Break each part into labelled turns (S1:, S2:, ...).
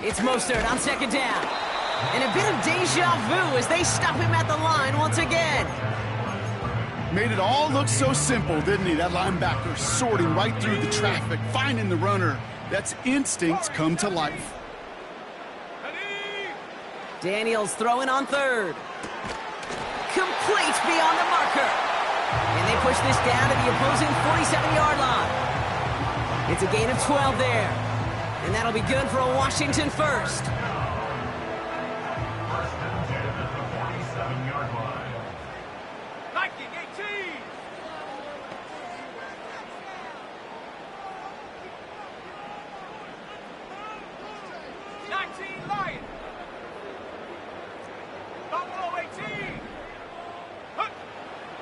S1: It's Mostert on second down. And a bit of deja vu as they stop him at the line once again.
S2: Made it all look so simple, didn't he? That linebacker sorting right through the traffic, finding the runner. That's instincts come to life.
S1: Daniels throwing on third. Complete beyond the marker. And they push this down to the opposing 47-yard line. It's a gain of 12 there. And that'll be good for a Washington first.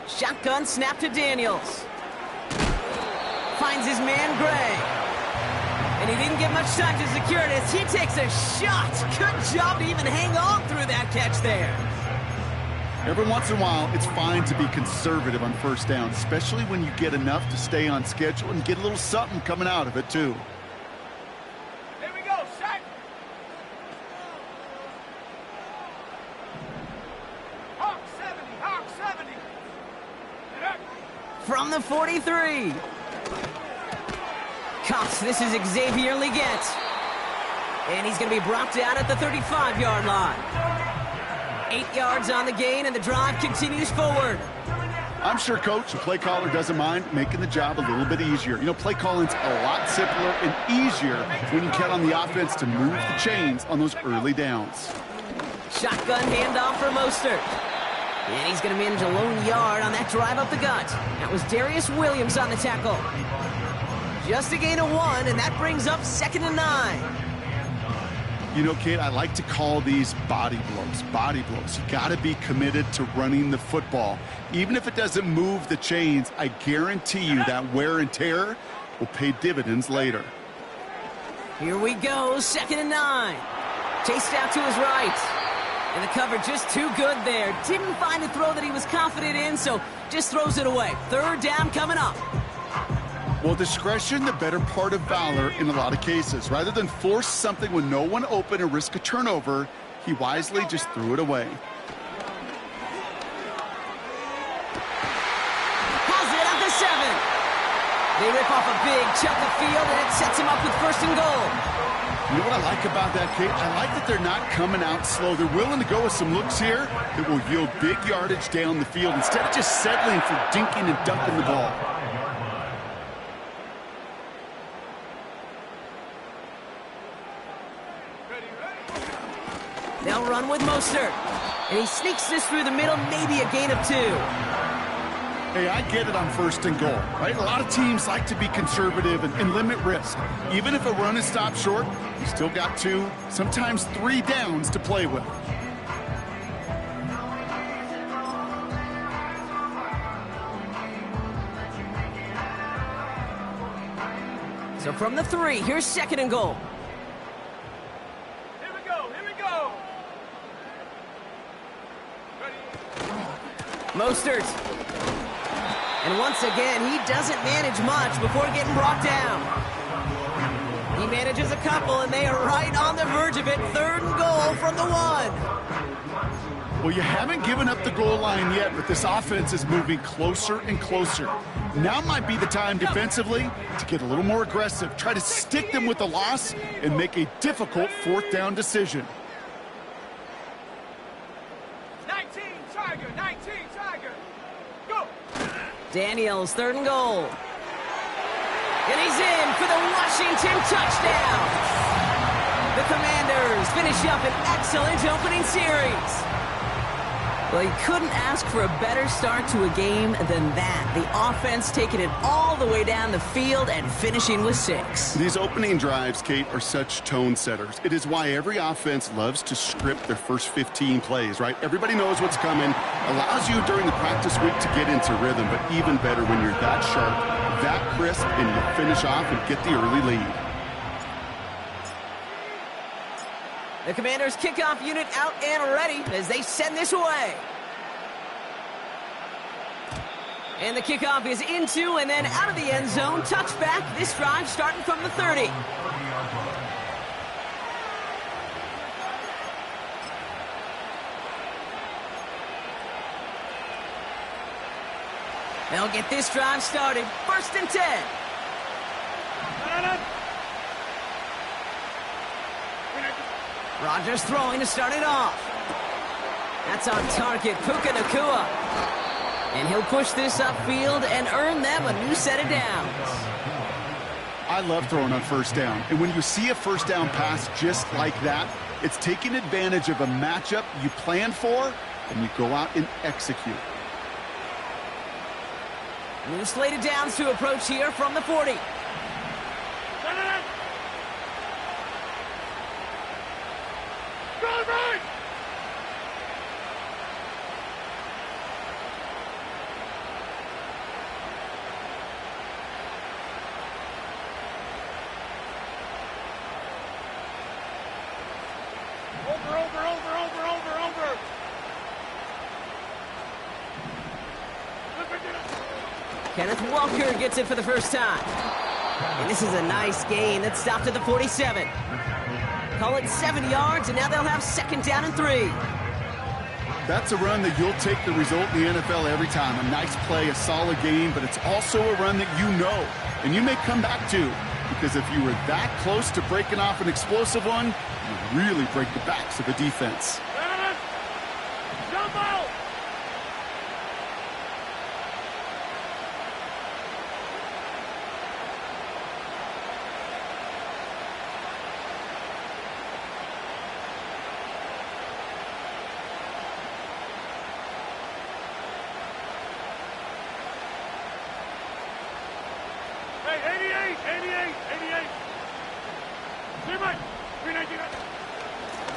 S1: Shotgun snap to Daniels. Finds his man Gray. And he didn't get much time to secure it as he takes a shot. Good job to even hang on through that catch there.
S2: Every once in a while, it's fine to be conservative on first down, especially when you get enough to stay on schedule and get a little something coming out of it, too.
S3: Here we go, set. Hawk 70.
S1: From the 43. Cox, this is Xavier Legette. And he's going to be brought down at the 35-yard line. 8 yards on the gain, and the drive continues forward.
S2: I'm sure Coach, the play caller, doesn't mind making the job a little bit easier. You know, play calling's a lot simpler and easier when you count on the offense to move the chains on those early downs.
S1: Shotgun handoff for Mostert. And he's going to manage a lone yard on that drive up the gut. That was Darius Williams on the tackle. Just a gain of 1, and that brings up 2nd and 9.
S2: You know, kid, I like to call these body blows. Body blows. You got to be committed to running the football. Even if it doesn't move the chains, I guarantee you that wear and tear will pay dividends later.
S1: Here we go, 2nd and 9. Chased out to his right. And the cover just too good there. Didn't find a throw that he was confident in, so just throws it away. 3rd down coming up.
S2: Well, discretion, the better part of valor in a lot of cases. Rather than force something with no one open and risk a turnover, he wisely just threw it away.
S1: Has it at the 7. They rip off a big chunk of field, and it sets him up with 1st and goal.
S2: You know what I like about that, Kate? I like that they're not coming out slow. They're willing to go with some looks here that will yield big yardage down the field instead of just settling for dinking and dunking the ball.
S1: They'll run with Mostert. And he sneaks this through the middle, maybe a gain of 2.
S2: Hey, I get it on 1st and goal, right? A lot of teams like to be conservative and limit risk. Even if a run is stopped short, you still got 2, sometimes 3 downs to play with.
S1: So from the 3, here's 2nd and goal.
S3: Here we go.
S1: Mostert. And once again, he doesn't manage much before getting brought down. He manages a couple, and they are right on the verge of it. 3rd and goal from the 1.
S2: Well, you haven't given up the goal line yet, but this offense is moving closer and closer. Now might be the time defensively to get a little more aggressive, try to stick them with the loss, and make a difficult 4th down decision.
S3: 19 Tiger. Go.
S1: Daniels, 3rd and goal. And he's in for the Washington touchdown. The Commanders finish up an excellent opening series. Well, you couldn't ask for a better start to a game than that. The offense taking it all the way down the field and finishing with 6.
S2: These opening drives, Kate, are such tone setters. It is why every offense loves to script their first 15 plays, right? Everybody knows what's coming. Allows you during the practice week to get into rhythm, but even better when you're that sharp, that crisp, and you finish off and get the early lead.
S1: The Commanders' kickoff unit out and ready as they send this away. And the kickoff is into and then out of the end zone. Touchback, this drive starting from the 30. They'll get this drive started. 1st and 10. Rodgers throwing to start it off. That's on target, Puka Nacua. And he'll push this upfield and earn them a new set of downs.
S2: I love throwing on 1st down. And when you see a 1st down pass just like that, it's taking advantage of a matchup you planned for, and you go out and execute.
S1: New slated downs to approach here from the 40. Kenneth Walker gets it for the first time. And this is a nice gain that stopped at the 47. Call it 7 yards, and now they'll have 2nd down and 3.
S2: That's a run that you'll take the result in the NFL every time. A nice play, a solid game, but it's also a run that you know, and you may come back to, because if you were that close to breaking off an explosive one, you really break the backs of the defense.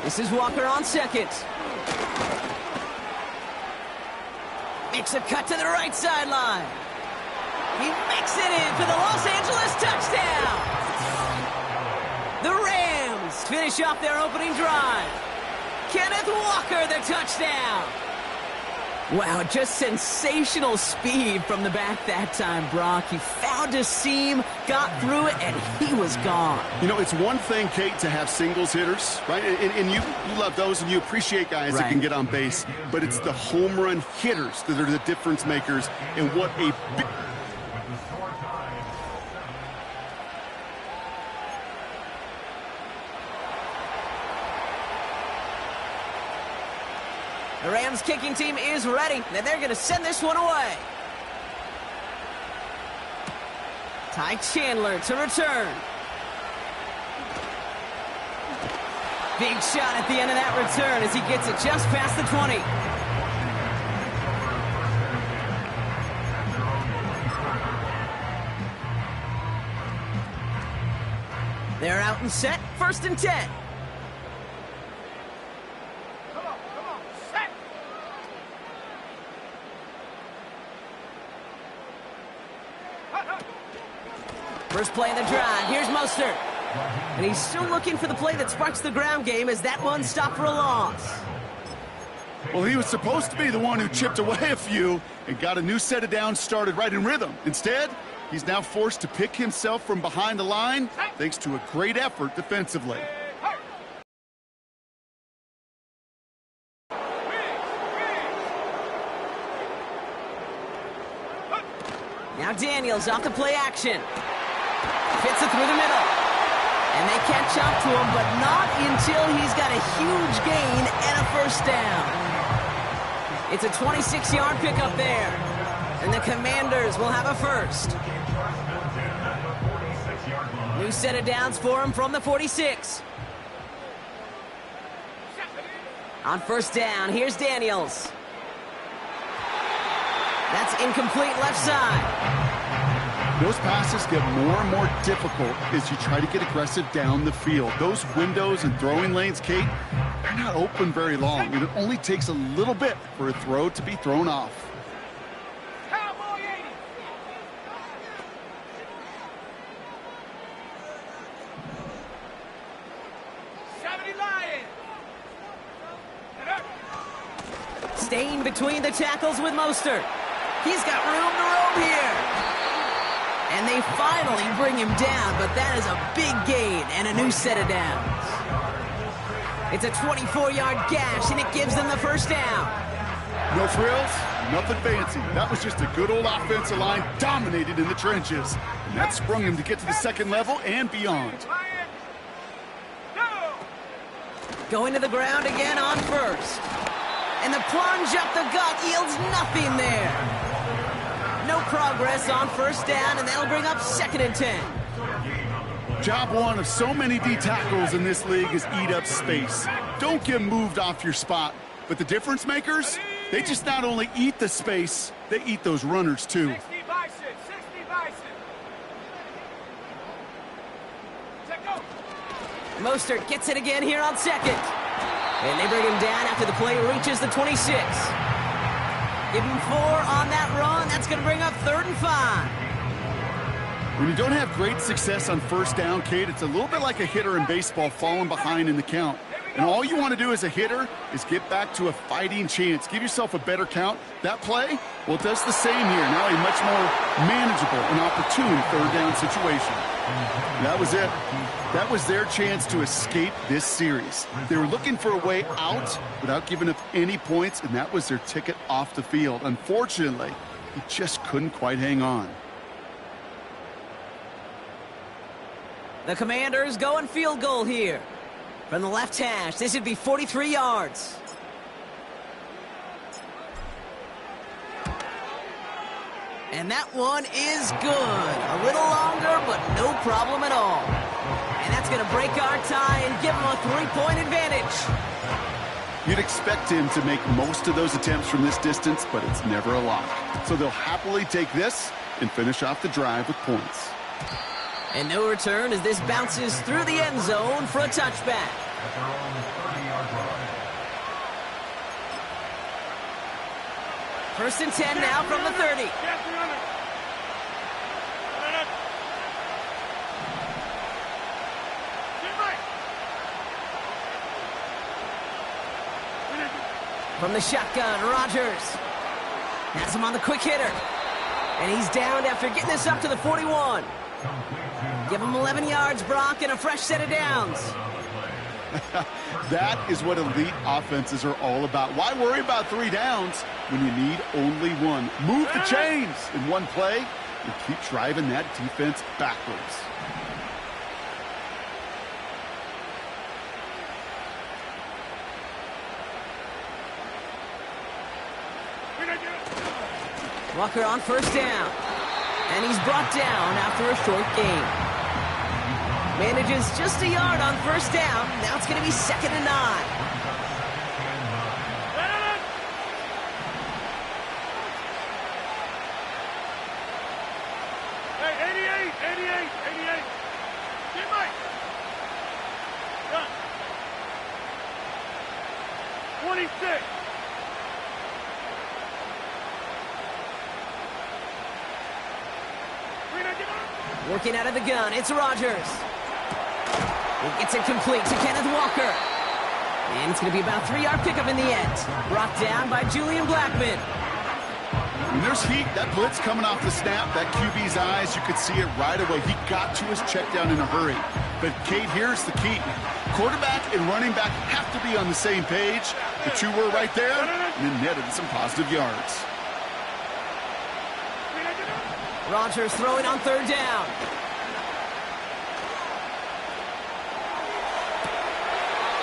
S1: This is Walker on 2nd. Makes a cut to the right sideline. He makes it in for the Los Angeles touchdown. The Rams finish off their opening drive. Kenneth Walker, the touchdown. Wow, just sensational speed from the back that time, Brock. He found a seam, got through it, and he was gone.
S2: You know, it's one thing, Kate, to have singles hitters, right? And you love those, and you appreciate guys that can get on base. But it's the home run hitters that are the difference makers, and what a big...
S1: The Rams kicking team is ready, and they're going to send this one away. Ty Chandler to return. Big shot at the end of that return as he gets it just past the 20. They're out and set, 1st and 10. First play of the drive. Here's Mostert. And he's still looking for the play that sparks the ground game as that one stopped for a loss.
S2: Well, he was supposed to be the one who chipped away a few and got a new set of downs started right in rhythm. Instead, he's now forced to pick himself from behind the line thanks to a great effort defensively.
S1: Now Daniels off the play action. Fits it through the middle. And they catch up to him, but not until he's got a huge gain and a 1st down. It's a 26-yard pickup there. And the Commanders will have a 1st. New set of downs for him from the 46. On 1st down, here's Daniels. That's incomplete left side.
S2: Those passes get more and more difficult as you try to get aggressive down the field. Those windows and throwing lanes, Kate, they're not open very long. And it only takes a little bit for a throw to be thrown off.
S3: Cowboy 80.
S1: Staying between the tackles with Mostert. He's got room to roam here. And they finally bring him down, but that is a big gain and a new set of downs. It's a 24-yard gash, and it gives them the 1st down.
S2: No frills, nothing fancy. That was just a good old offensive line dominated in the trenches. And that sprung him to get to the second level and beyond.
S1: Going to the ground again on first. And the plunge up the gut yields nothing there. No progress on first down, and that'll bring up 2nd and 10.
S2: Job one of so many D tackles in this league is eat up space. Don't get moved off your spot. But the difference makers, they just not only eat the space, they eat those runners too.
S3: 60 bison, 60 bison. Check go.
S1: Mostert gets it again here on 2nd. And they bring him down after the play reaches the 26. Give him 4 on that run. That's going to bring up 3rd and 5.
S2: When you don't have great success on first down, Kate, it's a little bit like a hitter in baseball falling behind in the count. And all you want to do as a hitter is get back to a fighting chance. Give yourself a better count. That play, well, it does the same here. Now a much more manageable and opportune 3rd down situation. That was it. That was their chance to escape this series. They were looking for a way out without giving up any points, and that was their ticket off the field. Unfortunately, he just couldn't quite hang on.
S1: The Commanders going field goal here. From the left hash, this would be 43 yards. And that one is good. A little longer, but no problem at all. And that's going to break our tie and give them a 3-point advantage.
S2: You'd expect him to make most of those attempts from this distance, but it's never a lock. So they'll happily take this and finish off the drive with points.
S1: And no return as this bounces through the end zone for a touchback. First and 10 now from the 30. From the shotgun, Rodgers has him on the quick hitter. And he's down after getting this up to the 41. Give him 11 yards, Brock, and a fresh set of downs.
S2: That is what elite offenses are all about. Why worry about 3 downs when you need only 1? Move the chains in one play and keep driving that defense backwards.
S1: Walker on first down. And he's brought down after a short gain. Manages just a yard on first down. Now it's going to be 2nd and 9.
S3: Hey, 88. Get Mike. Done. 26.
S1: Working out of the gun, it's Rodgers. He gets it complete to Kenneth Walker. And it's going to be about a 3-yard pickup in the end. Brought down by Julian Blackmon.
S2: When there's heat, that blitz coming off the snap, that QB's eyes, you could see it right away. He got to his check down in a hurry. But, Kate, here's the key. Quarterback and running back have to be on the same page. The 2 were right there, and then netted some positive yards.
S1: Rodgers throwing on 3rd down.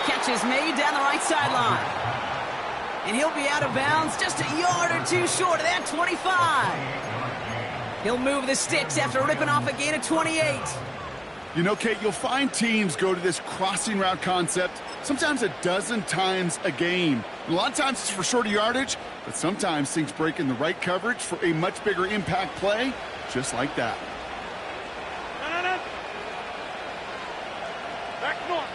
S1: Catch is made down the right sideline. And he'll be out of bounds just a yard or 2 short of that 25. He'll move the sticks after ripping off a gain of 28.
S2: You know, Kate, you'll find teams go to this crossing route concept sometimes a dozen times a game. A lot of times it's for shorter yardage, but sometimes things break in the right coverage for a much bigger impact play, just like that.
S3: No. Back north.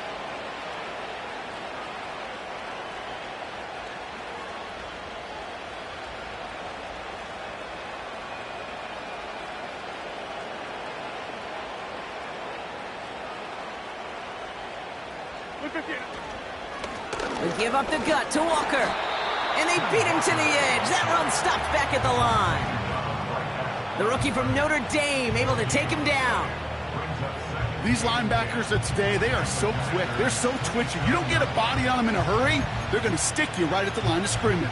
S1: They give up the gut to Walker. And they beat him to the edge. That run stopped back at the line. The rookie from Notre Dame able to take him down.
S2: These linebackers of today, they are so quick. They're so twitchy. You don't get a body on them in a hurry, they're going to stick you right at the line of scrimmage.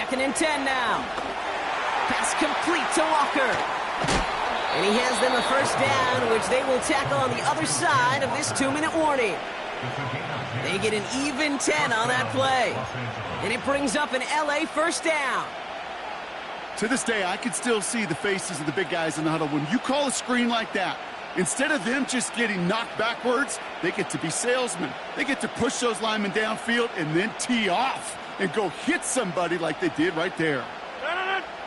S1: 2nd and 10 now. Pass complete to Walker. And he hands them a first down, which they will tackle on the other side of this 2-minute warning. They get an even 10 on that play. And it brings up an LA first down.
S2: To this day, I can still see the faces of the big guys in the huddle. When you call a screen like that, instead of them just getting knocked backwards, they get to be salesmen. They get to push those linemen downfield and then tee off and go hit somebody like they did right there.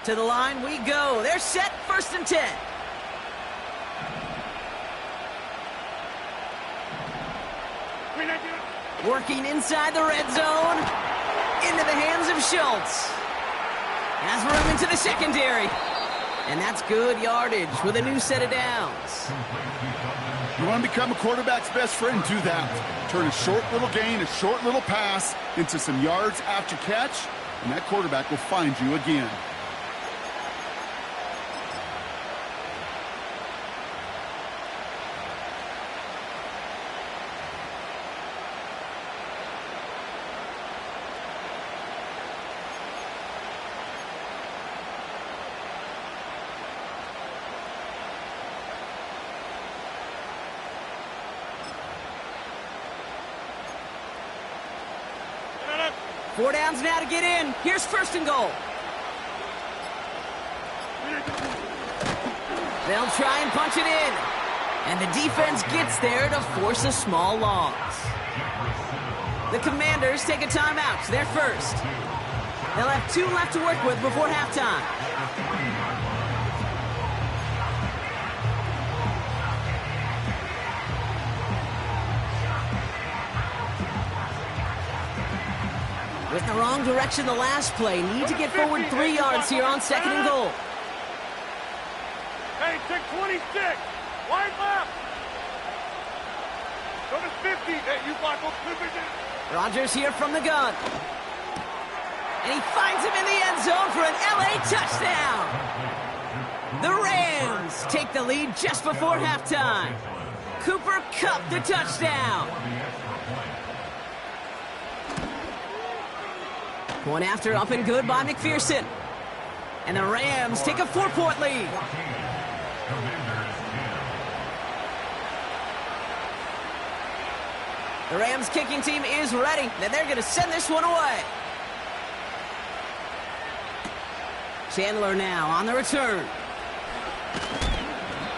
S1: To the line we go. They're set, 1st and 10. Working inside the red zone. Into the hands of Schultz. Has room into the secondary. And that's good yardage with a new set of downs.
S2: You want to become a quarterback's best friend, do that. Turn a short little gain, a short little pass into some yards after catch, and that quarterback will find you again.
S1: Four downs now to get in. Here's 1st and goal. They'll try and punch it in. And the defense gets there to force a small loss. The Commanders take a timeout. They're first. They'll have 2 left to work with before halftime. With the wrong direction the last play. Need to get forward 3 yards here on 2nd and goal.
S3: Hey, check 26. Wide left. Go to 50. Hey, you block those positions.
S1: Rodgers here from the gun. And he finds him in the end zone for an LA touchdown. The Rams take the lead just before halftime. Cooper Kupp the touchdown. One after, up and good by McPherson. And the Rams take a 4-point lead. The Rams kicking team is ready, and they're going to send this one away. Chandler now on the return.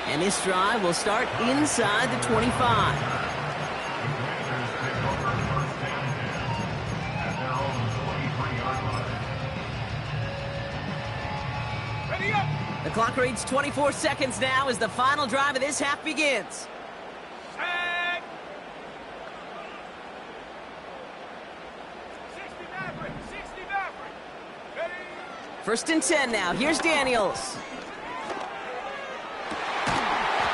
S1: And this drive will start inside the 25. The clock reads 24 seconds now as the final drive of this half begins.
S3: Set. 60 Maverick. 60 Maverick. Ready.
S1: 1st and 10 now. Here's Daniels.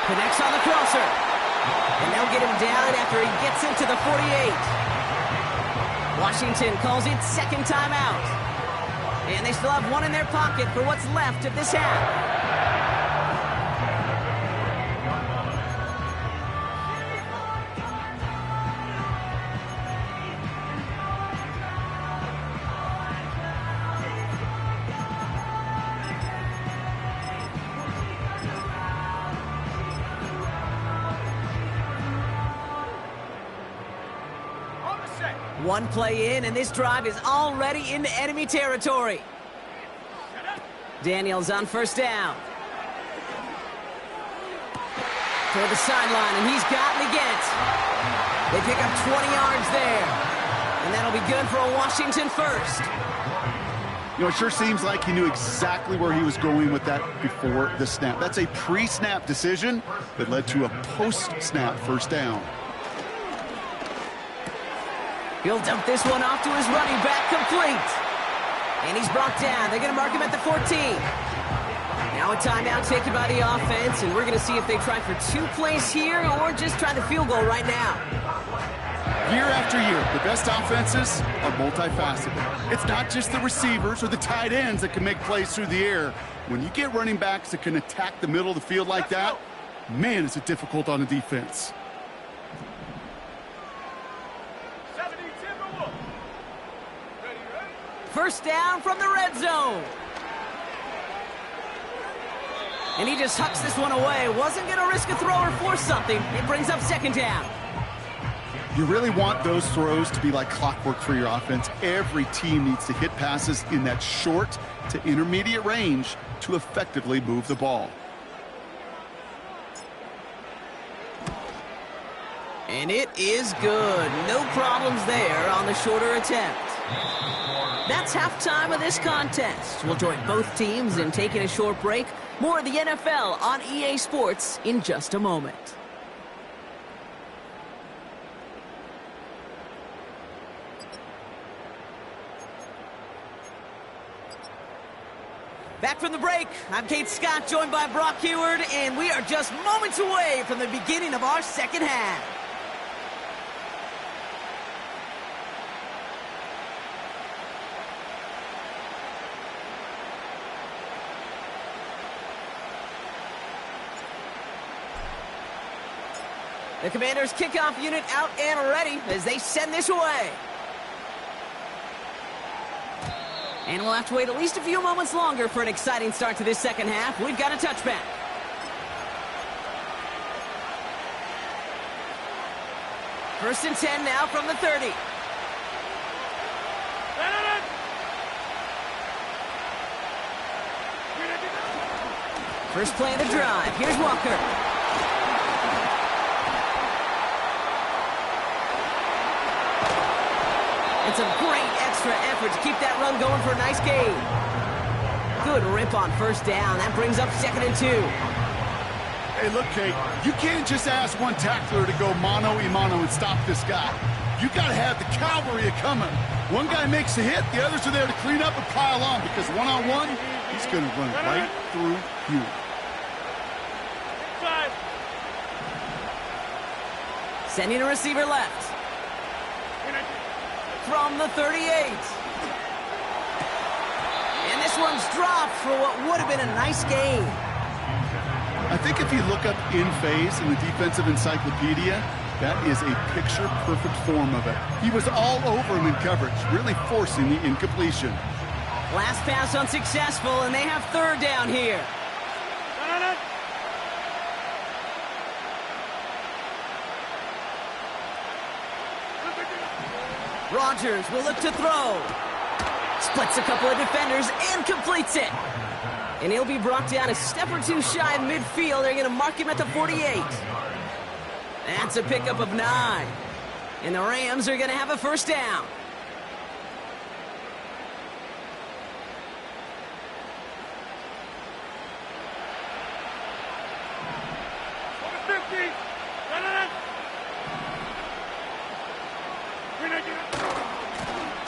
S1: Connects on the crosser. And they'll get him down after he gets into the 48. Washington calls it 2nd timeout. And they still have 1 in their pocket for what's left of this half. One play in, and this drive is already into enemy territory. Daniels on 1st down. Toward the sideline, and he's got Leggett. They pick up 20 yards there. And that'll be good for a Washington first.
S2: You know, it sure seems like he knew exactly where he was going with that before the snap. That's a pre-snap decision that led to a post-snap first down.
S1: He'll dump this one off to his running back, complete. And he's brought down. They're going to mark him at the 14. Now a timeout taken by the offense, and we're going to see if they try for 2 plays here or just try the field goal right now.
S2: Year after year, the best offenses are multifaceted. It's not just the receivers or the tight ends that can make plays through the air. When you get running backs that can attack the middle of the field like that, man, is it difficult on the defense.
S1: First down from the red zone. And he just hucks this one away. Wasn't going to risk a throw or force something. It brings up second down.
S2: You really want those throws to be like clockwork for your offense. Every team needs to hit passes in that short to intermediate range to effectively move the ball.
S1: And it is good. No problems there on the shorter attempt. That's halftime of this contest. We'll join both teams in taking a short break. More of the NFL on EA Sports in just a moment. Back from the break, I'm Kate Scott, joined by Brock Heward, and we are just moments away from the beginning of our second half. The Commanders' kickoff unit out and ready as they send this away. And we'll have to wait at least a few moments longer for an exciting start to this second half. We've got a touchback. First and 10 now from the 30. First play of the drive. Here's Walker. It's a great extra effort to keep that run going for a nice gain. Good rip on first down. That brings up second and 2.
S2: Hey, look, Kate, you can't just ask one tackler to go mano-a-mano and stop this guy. You got to have the cavalry coming. One guy makes a hit, the others are there to clean up and pile on, because one-on-one, he's going to run right through you.
S1: Sending a receiver left. From the 38. And this one's dropped for what would have been a nice gain.
S2: I think if you look up in phase in the defensive encyclopedia, that is a picture-perfect form of it. He was all over him in coverage, really forcing the incompletion.
S1: Last pass unsuccessful, and they have third down here. Rodgers will look to throw. Splits a couple of defenders and completes it. And he'll be brought down a step or two shy of midfield. They're going to mark him at the 48. That's a pickup of 9. And the Rams are going to have a first down.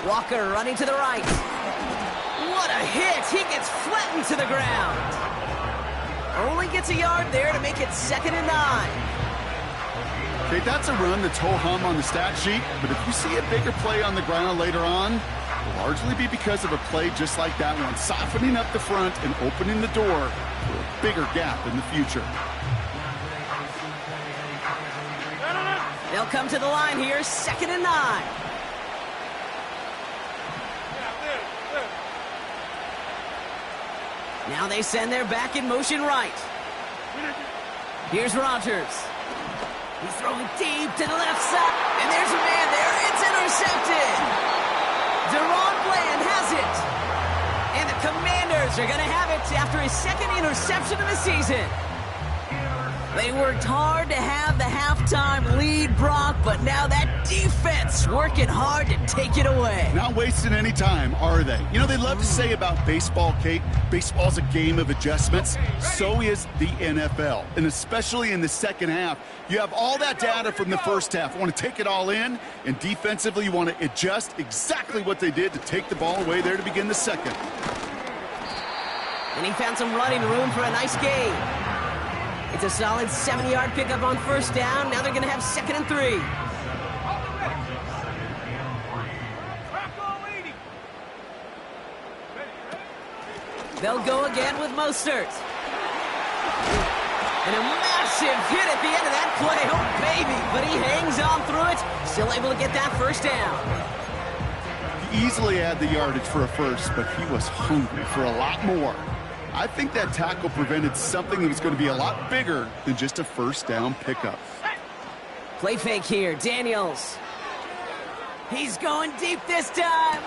S1: Walker running to the right. What a hit! He gets flattened to the ground. Only gets a yard there to make it second and 9.
S2: Okay, that's a run that's ho-hum on the stat sheet, but if you see a bigger play on the ground later on, it'll largely be because of a play just like that one, softening up the front and opening the door for a bigger gap in the future.
S1: They'll come to the line here, second and 9. Now they send their back in motion right. Here's Rodgers. He's throwing deep to the left side. And there's a man there. It's intercepted. Deron Bland has it. And the Commanders are going to have it after his second interception of the season. They worked hard to have the halftime lead, Brock, but now that defense working hard to take it away.
S2: Not wasting any time, are they? You know, they love to say about baseball, Kate, baseball's a game of adjustments. So is the NFL, and especially in the second half. You have all that data from the first half. You want to take it all in, and defensively you want to adjust exactly what they did to take the ball away there to begin the second.
S1: And he found some running room for a nice gain. It's a solid 70-yard pickup on first down. Now they're going to have second and 3. They'll go again with Mostert. And a massive hit at the end of that play. Oh, baby. But he hangs on through it. Still able to get that first down.
S2: easily add the yardage for a first, but he was hungry for a lot more. I think that tackle prevented something that was going to be a lot bigger than just a first down pickup.
S1: Play fake here, Daniels. He's going deep this time.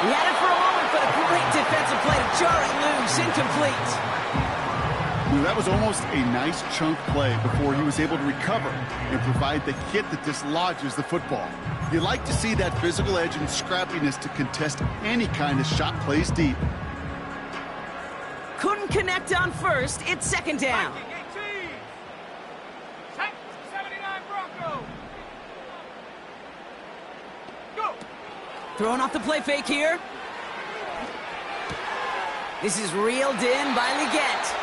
S1: He had it for a moment, but a great defensive play to jar it loose, incomplete.
S2: That was almost a nice chunk play before he was able to recover and provide the hit that dislodges the football. You like to see that physical edge and scrappiness to contest any kind of shot plays deep.
S1: Couldn't connect on first. It's second down.
S3: 79 Broncos. Go.
S1: Throwing off the play fake here. This is reeled in by Leggett.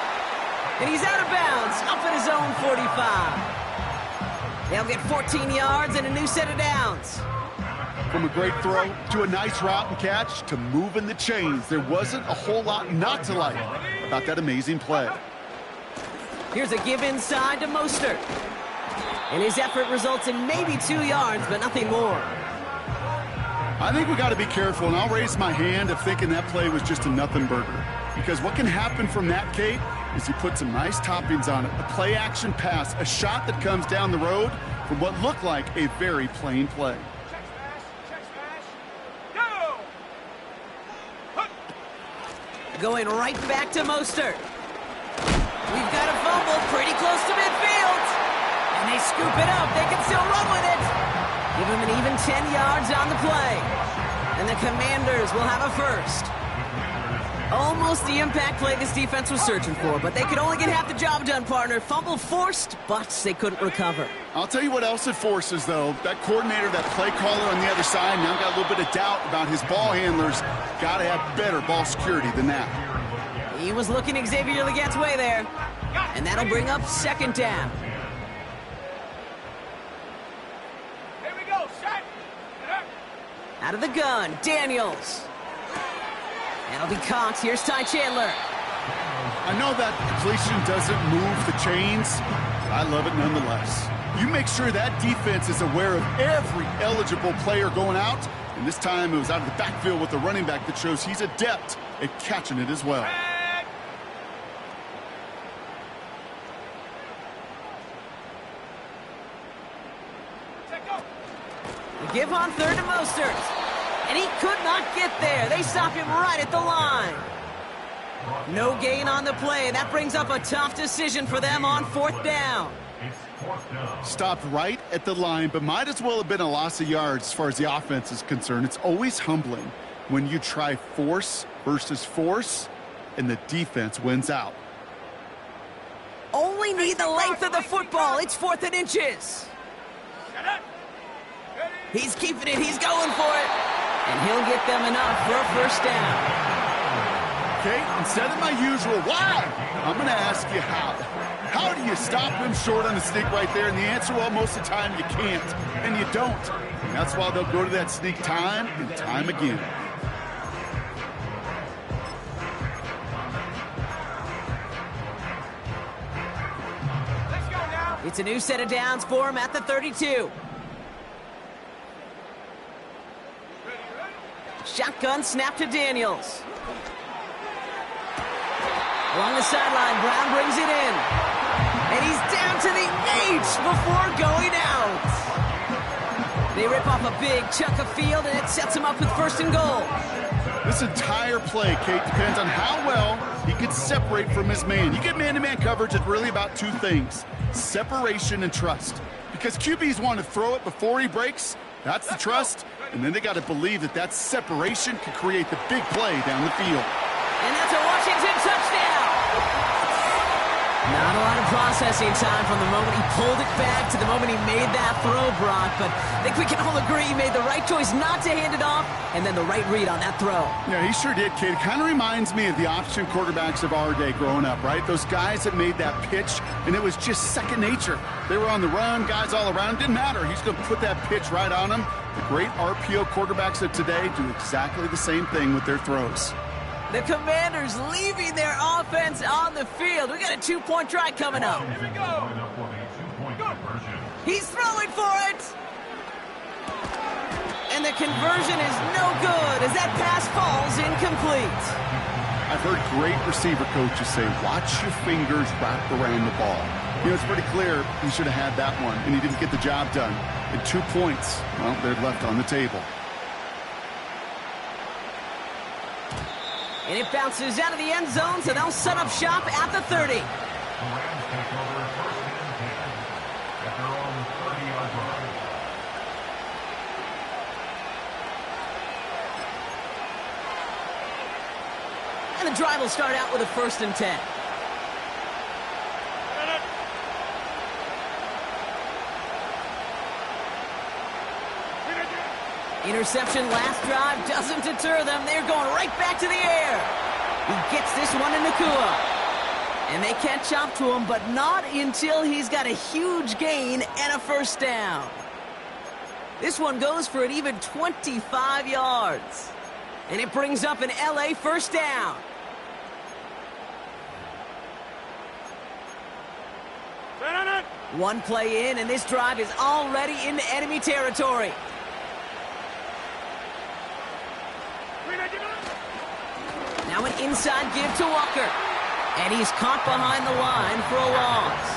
S1: And he's out of bounds, up at his own 45. They'll get 14 yards and a new set of downs.
S2: From a great throw to a nice route and catch to moving the chains, there wasn't a whole lot not to like about that amazing play.
S1: Here's a give inside to Mostert. And his effort results in maybe 2 yards, but nothing more.
S2: I think we got to be careful, and I'll raise my hand of thinking that play was just a nothing burger. Because what can happen from that, Kate, is you put some nice toppings on it. A play-action pass, a shot that comes down the road from what looked like a very plain play.
S3: Check smash. Go.
S1: Going right back to Mostert. We've got a fumble pretty close to midfield. And they scoop it up. They can still run with it. Give him an even 10 yards on the play. And the Commanders will have a first. Almost the impact play this defense was searching for, but they could only get half the job done, partner. Fumble forced, but they couldn't recover.
S2: I'll tell you what else it forces, though. That coordinator, that play caller on the other side, now got a little bit of doubt about his ball handlers. Got to have better ball security than that.
S1: He was looking Xavier Legette's way there. And that'll bring up second down.
S3: Here we go. Set.
S1: Out of the gun, Daniels. That'll be caught. Here's Ty Chandler.
S2: I know that completion doesn't move the chains, but I love it nonetheless. You make sure that defense is aware of every eligible player going out, and this time it was out of the backfield with the running back that shows he's adept at catching it as well.
S1: The give on third to Mostert. And he could not get there. They stop him right at the line. No gain on the play. That brings up a tough decision for them on fourth down.
S2: Stopped right at the line, but might as well have been a loss of yards as far as the offense is concerned. It's always humbling when you try force versus force, and the defense wins out.
S1: Only need the length of the football. It's 4th and inches. He's keeping it. He's going for it. And he'll get them enough for a first down.
S2: Okay, instead of my usual why, I'm going to ask you how. How do you stop him short on the sneak right there? And the answer, well, most of the time you can't, and you don't. And that's why they'll go to that sneak time and time again.
S3: Let's go now.
S1: It's a new set of downs for him at the 32. Shotgun snap to Daniels. Along the sideline, Brown brings it in. And he's down to the H before going out. They rip off a big chunk of field, and it sets him up with 1st and goal.
S2: This entire play, Kate, depends on how well he can separate from his man. You get man-to-man coverage, it's really about 2 things: separation and trust. Because QBs want to throw it before he breaks. That's the trust. And then they got to believe that that separation can create the big play down the field.
S1: And that's a Washington touchdown. Not a lot of processing time from the moment he pulled it back to the moment he made that throw, Brock. But I think we can all agree he made the right choice not to hand it off, and then the right read on that throw.
S2: Yeah, he sure did, kid. It kind of reminds me of the option quarterbacks of our day growing up, right? Those guys that made that pitch, and it was just second nature. They were on the run, guys all around. Didn't matter. He's going to put that pitch right on them. The great RPO quarterbacks of today do exactly the same thing with their throws.
S1: The Commanders leaving their offense on the field. We got a 2-point try coming up.
S3: Here we go.
S1: He's throwing for it. And the conversion is no good as that pass falls incomplete.
S2: I've heard great receiver coaches say, watch your fingers wrap around the ball. You know, it's pretty clear he should have had that one, and he didn't get the job done. And 2 points, well, they're left on the table.
S1: And it bounces out of the end zone, so they'll set up shop at the 30.
S4: The Rams take over first and 10 at their own 30-yard line.
S1: And the drive will start out with a 1st and 10. Interception last drive doesn't deter them. They're going right back to the air. He gets this one in Nacua. And they catch up to him, but not until he's got a huge gain and a 1st down. This one goes for an even 25 yards. And it brings up an LA 1st down. One play in, and this drive is already into enemy territory. Now an inside give to Walker. And he's caught behind the line for a loss.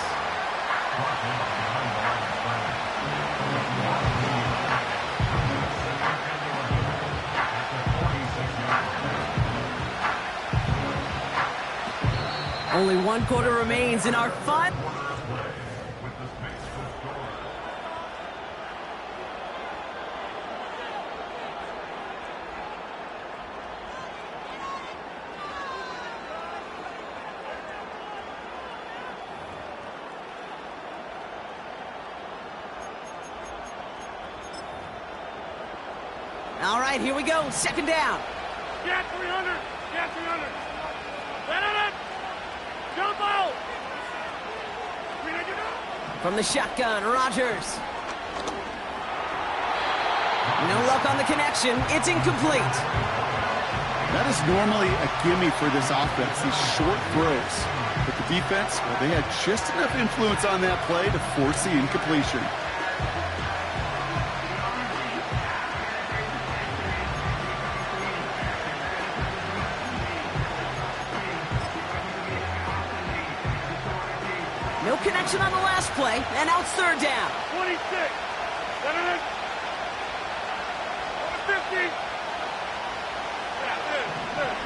S1: Only 1 quarter remains in our fun. All right, here we go. 2nd down.
S3: Get 300. Get 300. Get it. Jump out.
S1: From the shotgun, Rodgers. No luck on the connection. It's incomplete.
S2: That is normally a gimme for this offense, these short throws. But the defense, well, they had just enough influence on that play to force the incompletion.
S1: No connection on the last play, and now it's 3rd down.
S3: 26. Get it. 50. Yeah, good.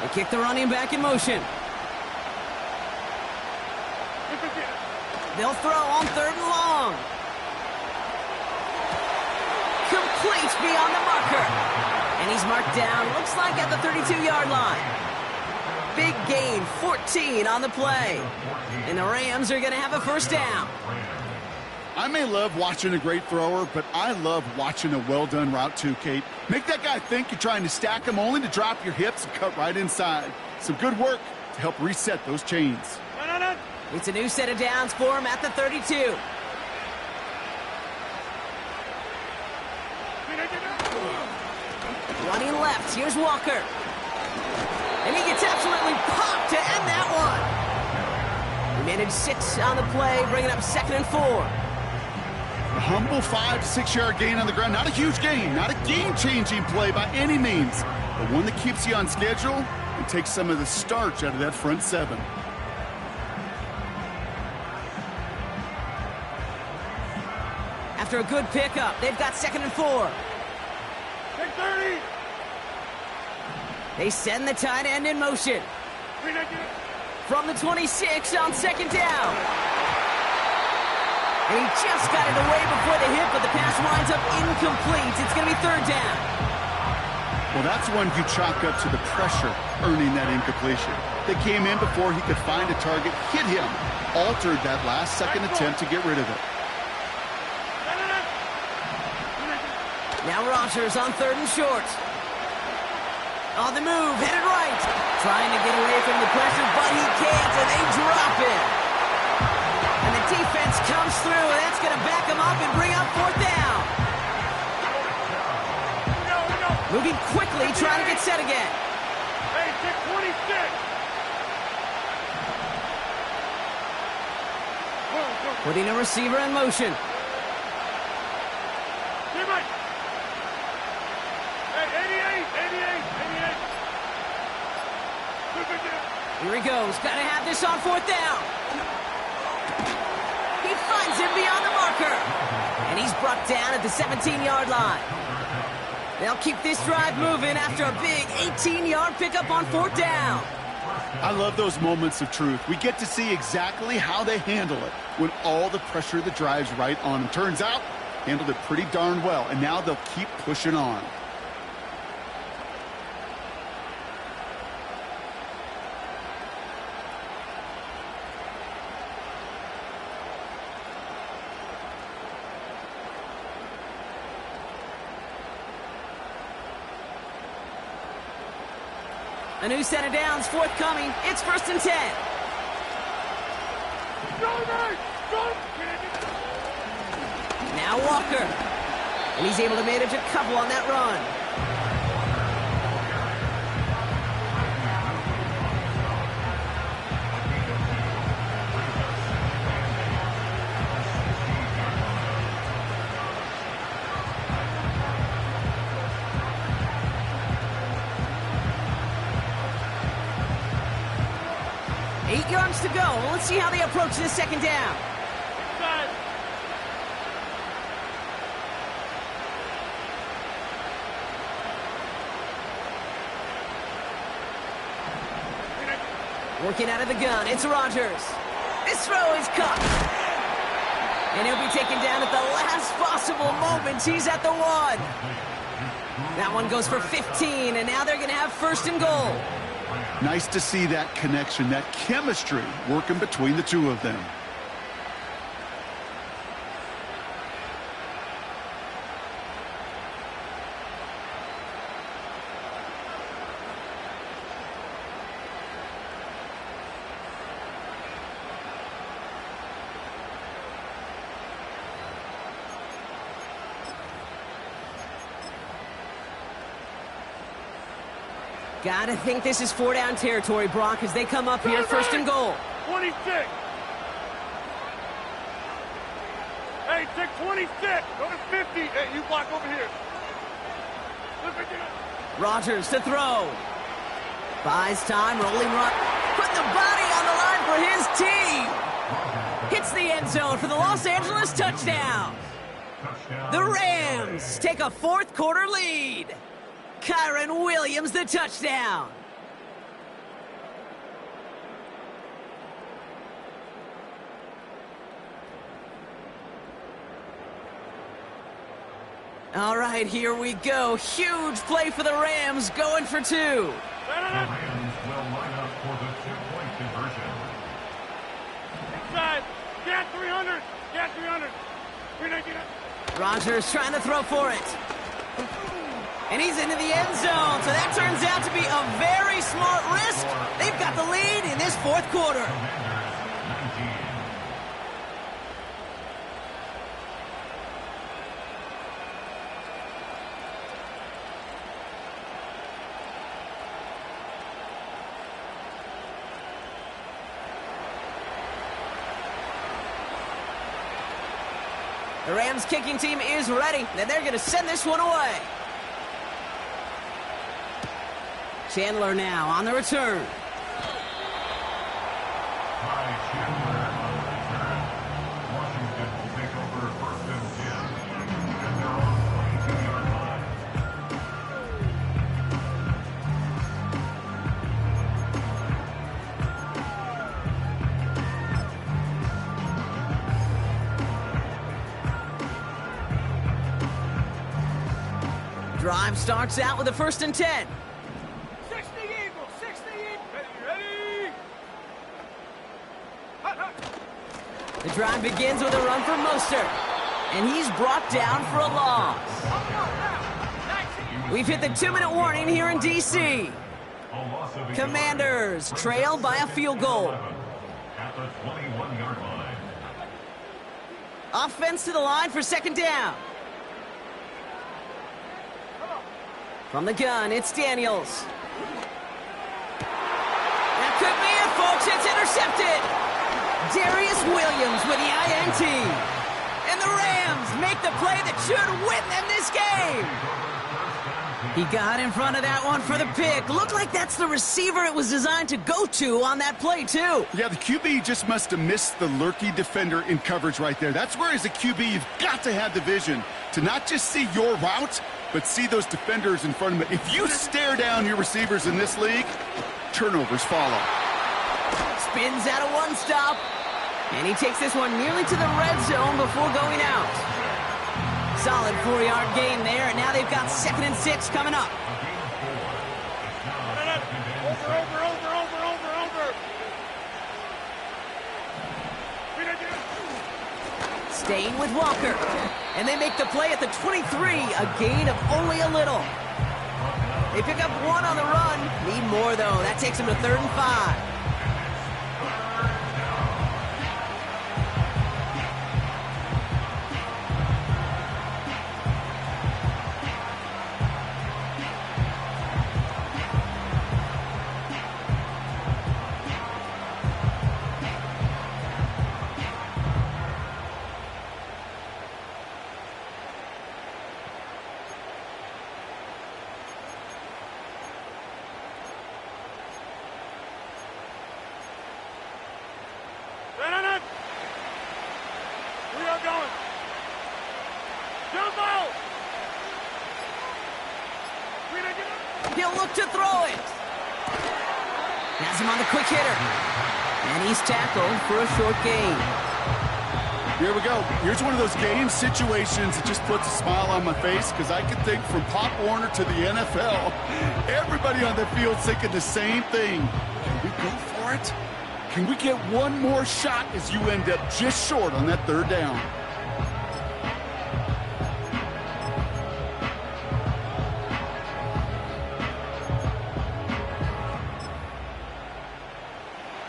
S1: They kick the running back in motion. They'll throw on 3rd and long. Complete beyond the marker. And he's marked down, looks like at the 32-yard line. Big gain, 14 on the play. And the Rams are going to have a 1st down.
S2: I may love watching a great thrower, but I love watching a well-done route too, Kate. Make that guy think you're trying to stack him only to drop your hips and cut right inside. Some good work to help reset those chains.
S1: It's a new set of downs for him at the 32. Running left, here's Walker. And he gets absolutely popped to end that one. We managed 6 on the play, bringing up 2nd and 4.
S2: A humble 5 to 6 yard gain on the ground. Not a huge gain, not a game-changing play by any means, but one that keeps you on schedule and takes some of the starch out of that front 7.
S1: After a good pickup, they've got 2nd and 4.
S3: Take 30.
S1: They send the tight end in motion. From the 26 on 2nd down. And he just got it away before the hit, but the pass winds up incomplete. It's going to be 3rd down.
S2: Well, that's one you chalk up to the pressure earning that incompletion. They came in before he could find a target, hit him, altered that last second attempt to get rid of it.
S1: Now Rodgers on 3rd and short. On the move, headed right. Trying to get away from the pressure, but he can't, and they drop it. And the defense comes through, and that's going to back him up and bring up 4th down. Moving quickly, trying to get set again.
S3: Hey, take 26.
S1: Putting a receiver in motion. Here he goes. Gotta have this on 4th down. He finds him beyond the marker. And he's brought down at the 17-yard line. They'll keep this drive moving after a big 18-yard pickup on 4th down.
S2: I love those moments of truth. We get to see exactly how they handle it when all the pressure of the drive's right on them. Turns out, handled it pretty darn well, and now they'll keep pushing on.
S1: A new set of downs forthcoming. It's 1st and 10. Now Walker. And he's able to manage a couple on that run. Yards to go. Well, let's see how they approach this 2nd down. Working out of the gun, it's Rodgers. This throw is caught. And he'll be taken down at the last possible moment. He's at the 1. That one goes for 15, and now they're going to have 1st and goal.
S2: Nice to see that connection, that chemistry working between the two of them.
S1: Gotta think this is 4-down territory, Brock, as they come up here 1st and goal.
S3: 26. Hey, take 26. Go to 50. Hey, you block over here.
S1: Rodgers to throw. Buys time, rolling right. Putting the body on the line for his team. Hits the end zone for the Los Angeles touchdown. The Rams take a 4th quarter lead. Kyren Williams, the touchdown. All right, here we go. Huge play for the Rams, going for 2.
S4: The Rams will line up for the 2-point conversion.
S3: Inside. Get 300. Get 300.
S1: Rodgers trying to throw for it. And he's into the end zone, so that turns out to be a very smart risk. They've got the lead in this 4th quarter. The Rams kicking team is ready, and they're going to send this one away. Chandler now on the return.
S4: Chandler on the return. Washington will take over 1st and 10. And they're on the 22-yard line.
S1: Drive starts out with a 1st and 10. The drive begins with a run for Mostert, and he's brought down for a loss. We've hit the 2-minute warning here in D.C. Commanders trail by a field goal.
S4: At the 21-yard line.
S1: Offense to the line for 2nd down. From the gun, it's Daniels. That could be it, folks. It's intercepted. Darius Williams with the INT. And the Rams make the play that should win them this game. He got in front of that one for the pick. Looked like that's the receiver it was designed to go to on that play, too.
S2: Yeah, the QB just must have missed the lurky defender in coverage right there. That's where, as a QB, you've got to have the vision to not just see your route, but see those defenders in front of it. If you stare down your receivers in this league, turnovers follow.
S1: Spins out of one stop. And he takes this one nearly to the red zone before going out. Solid 4-yard gain there, and now they've got 2nd and 6 coming up.
S3: Over.
S1: Staying with Walker. And they make the play at the 23, a gain of only a little. They pick up 1 on the run. Need more, though. That takes them to 3rd and 5. He'll look to throw it. Has him on the quick hitter. And he's tackled for a short gain.
S2: Here we go. Here's one of those game situations that just puts a smile on my face, because I can think from Pop Warner to the NFL, everybody on the field thinking the same thing. Can we go for it? Can we get one more shot as you end up just short on that 3rd down?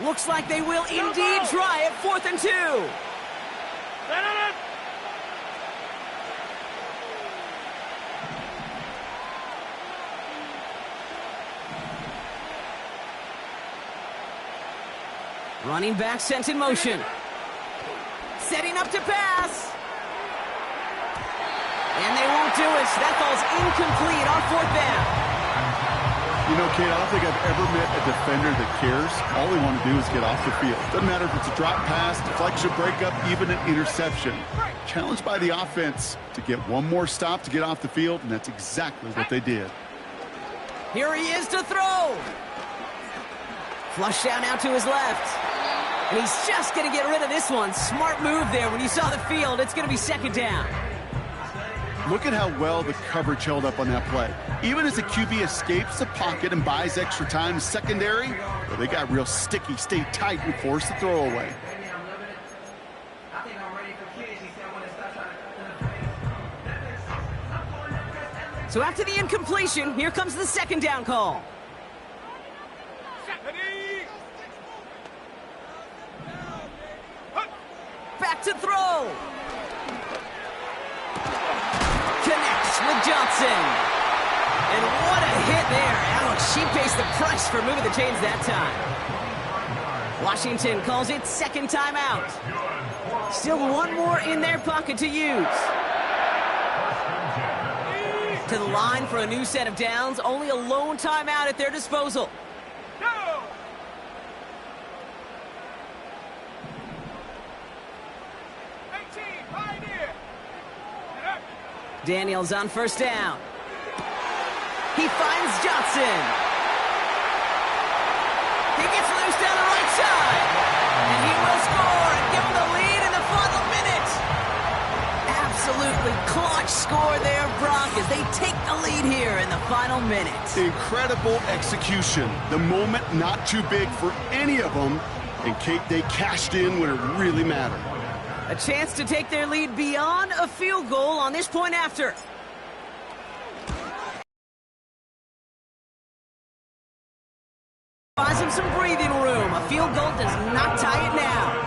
S1: Looks like they will indeed try it. 4th and 2. Running back sent in motion. Setting up to pass. And they won't do it. That ball's incomplete on 4th down.
S2: You know, Kate, I don't think I've ever met a defender that cares. All they want to do is get off the field. Doesn't matter if it's a drop pass, deflection, breakup, even an interception. Challenged by the offense to get one more stop to get off the field, and that's exactly what they did.
S1: Here he is to throw. Flush down out to his left. And he's just going to get rid of this one. Smart move there. When you saw the field, it's going to be 2nd down.
S2: Look at how well the coverage held up on that play. Even as the QB escapes the pocket and buys extra time in secondary, well, they got real sticky, stay tight, and force the throwaway.
S1: So after the incompletion, here comes the 2nd down call. Back to throw. Connects with Johnson. And what a hit there. Alex, she pays the price for moving the chains that time. Washington calls it 2nd timeout. Still 1 more in their pocket to use. To the line for a new set of downs. Only a lone timeout at their disposal. Daniels on 1st down. He finds Johnson. He gets loose down the right side. And he will score and give him the lead in the final minute. Absolutely clutch score there, Brock, as they take the lead here in the final minute.
S2: Incredible execution. The moment not too big for any of them. And Kate, they cashed in when it really mattered.
S1: A chance to take their lead beyond a field goal on this point after. Buys him some breathing room. A field goal does not tie it now.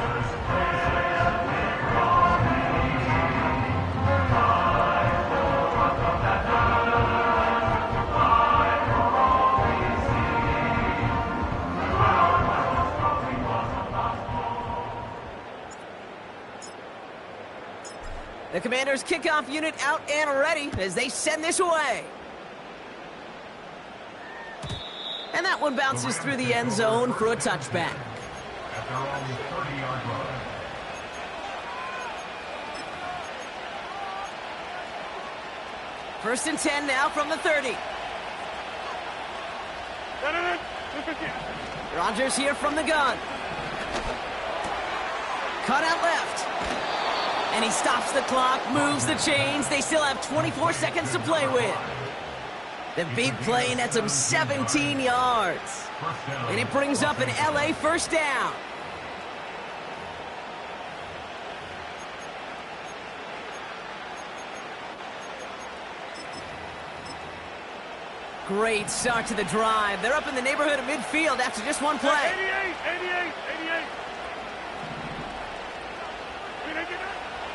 S1: The Commanders' kickoff unit out and ready as they send this away. And that one bounces through the end zone for a touchback.
S4: At their own 30-yard line.
S1: First and 10 now from the 30. Rodgers here from the gun. Cut out left. And he stops the clock, moves the chains. They still have 24 seconds to play with. The big play nets him 17 yards. And it brings up an LA first down. Great start to the drive. They're up in the neighborhood of midfield after just one play.
S3: 88.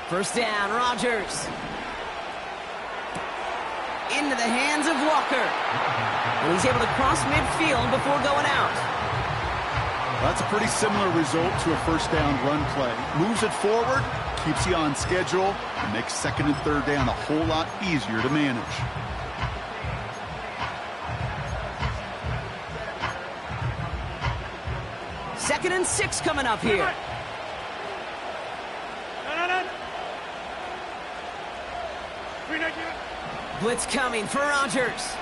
S1: First down, Rodgers. Into the hands of Walker. And he's able to cross midfield before going out.
S2: That's a pretty similar result to a first down run play. Moves it forward, keeps you on schedule, and makes second and third down a whole lot easier to manage.
S1: Second and 6 coming up here. Blitz coming for Rodgers.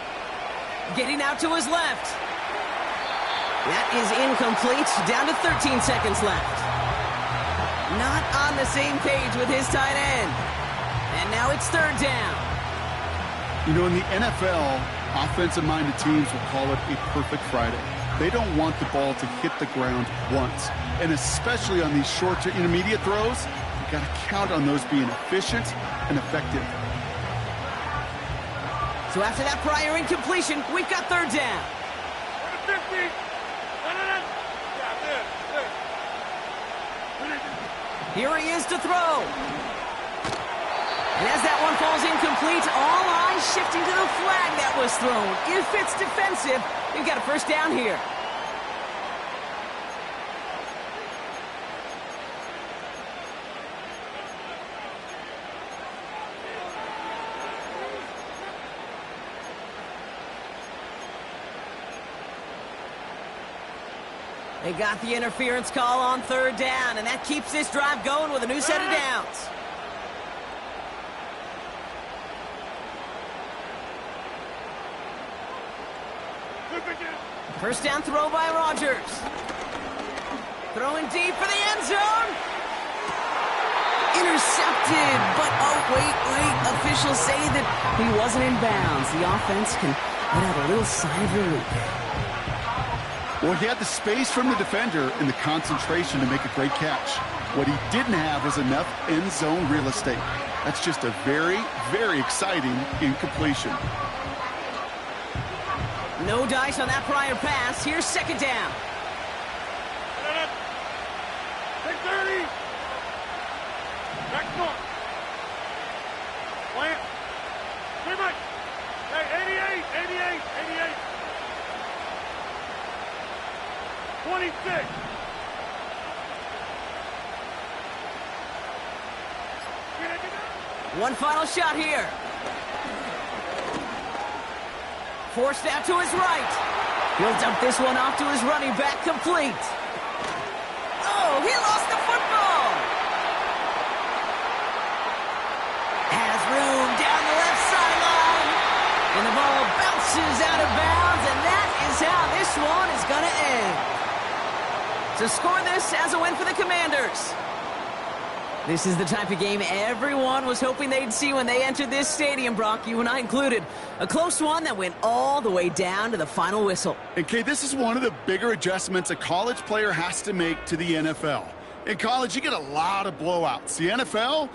S1: Getting out to his left. That is incomplete. Down to 13 seconds left. Not on the same page with his tight end. And now it's third down.
S2: You know, in the NFL, offensive-minded teams will call it a perfect Friday. They don't want the ball to hit the ground once. And especially on these short to intermediate throws, you got to count on those being efficient and effective.
S1: So after that prior incompletion, we've got third down.
S3: 50.
S1: Here he is to throw. And as that one falls incomplete, all eyes shifting to the flag that was thrown. If it's defensive, we've got a first down here. They got the interference call on third down, and that keeps this drive going with a new set of downs. First down throw by Rodgers. Throwing deep for the end zone. Intercepted, but oh, wait. Officials say that he wasn't in bounds. The offense can let out a little sigh of relief.
S2: Well, he had the space from the defender and the concentration to make a great catch. What he didn't have was enough end zone real estate. That's just a very, very exciting incompletion.
S1: No dice on that prior pass. Here's second down.
S3: 630. Back north. Plant. Pretty much. Hey, 88. 26.
S1: One final shot here. Forced out to his right. He'll dump this one off to his running back, complete. Oh, he lost the football. Has room down the left sideline. And the ball bounces out of bounds, and that is how this one is going to end. To score this as a win for the Commanders. This is the type of game everyone was hoping they'd see when they entered this stadium, Brock, you and I included. A close one that went all the way down to the final whistle.
S2: And Kay, this is one of the bigger adjustments a college player has to make to the NFL. In college, you get a lot of blowouts. The NFL,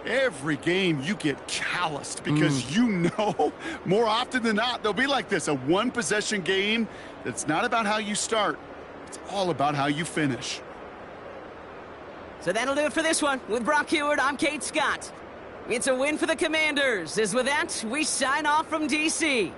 S2: every game you get calloused because you know more often than not they'll be like this, a one-possession game that's not about how you start. It's all about how you finish.
S1: So that'll do it for this one. With Brock Huard, I'm Kate Scott. It's a win for the Commanders. As with that, we sign off from D.C.